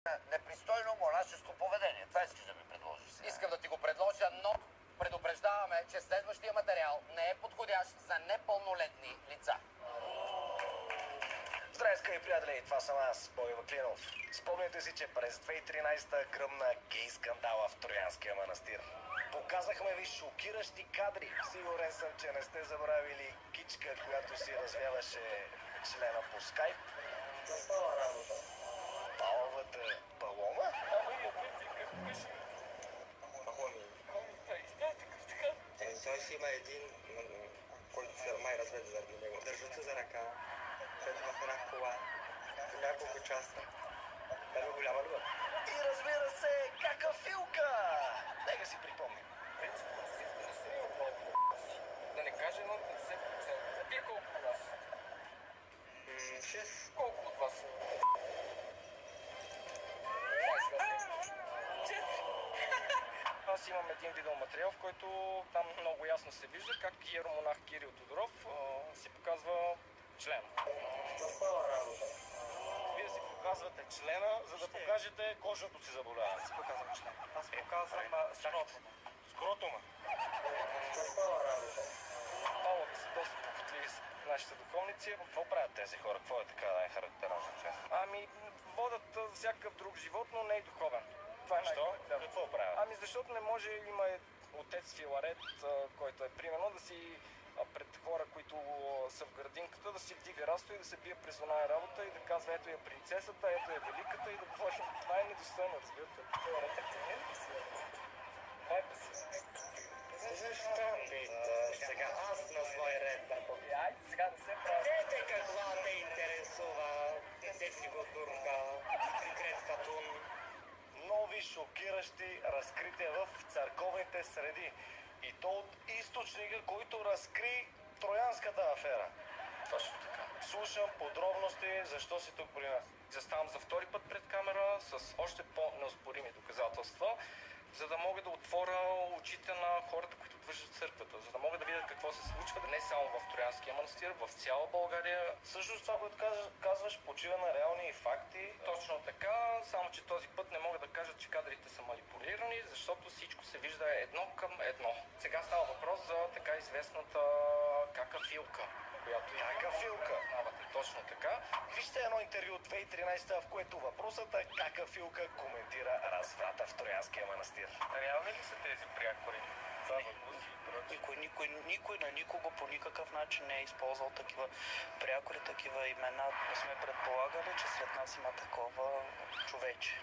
Непристойно монашеско поведение. Това искаш да ми предложиш сега. Искам да ти го предложа, но предупреждаваме, че следващия материал не е подходящ за непълнолетни лица. Здравей, скъпи приятели, това съм аз, Бой Ваклинов. Спомняте си, че през 2013 гръмна гей скандала в Троянския манастир. Показахме ви шокиращи кадри. Сигурен съм, че не сте забравили кичка, която си развяваше члена по скайп. Застава работа. Балавата балона? Той си има един, който се май разведе заради него. Държат се за ръка, след това в една кола, по няколко часа. Бе голяма любов. И разбира се, какафилка! Нека си припомним. Да не кажа 1,50%. Вие колко от вас? 6. Колко от вас? 4. Аз имам един видеоматериал, в който там много ясно се вижда как иеромонах Кирил Тодоров си показва член. Застава работа. Вие си показвате члена, за да покажете кожното си заболяване. Аз показвам член. Аз показвам скротума. Скротума. Застава работа. Много да са доста похотливи с нашите духовници. Какво правят тези хора? Какво е така най-характерно за тях? Ами, водят всякакъв друг живот, но не и духовен. Това е най-характерно. Какво правят? Ами защото не може, има отец Филарет, който е примерно да си пред хора, които са в градинката, да си вдига расто и да се бие през оная работа и да казва ето я принцесата, ето я великата и да говори. Това е недостойно, разбирате. Защо питаш? Сега аз на свой ред да попитам. Айде сега да се прави. Ете какво те интересува? Те си го турка, секрет катун. Нови шокиращи разкрития в църковните среди. И то от източника, който разкри Троянската афера. Точно така. Слушам подробности, защо си тук при нас. Заставам за втори път пред камера с още по-неоспорими доказателства, за да мога да отворя очите на хората, които движат църквата, за да могат да видят какво се случва не само в Троянския манастир, в цяла България. Всъщност това, което казваш, почива на реални факти. Точно така, само че този път не мога да кажа, че кадрите са манипулирани, защото всичко се вижда едно към едно. Сега става въпрос за така известната какафилка, която Какафилка? Точно така. Вижте едно интервю от 2013, в което въпросът е какафилка коментира разврата в Троянския манастир. Реални ли са тези прякори? Никой на никого по никакъв начин не е използвал такива прякори, такива имена. Не сме предполагали, че след нас има такова човече.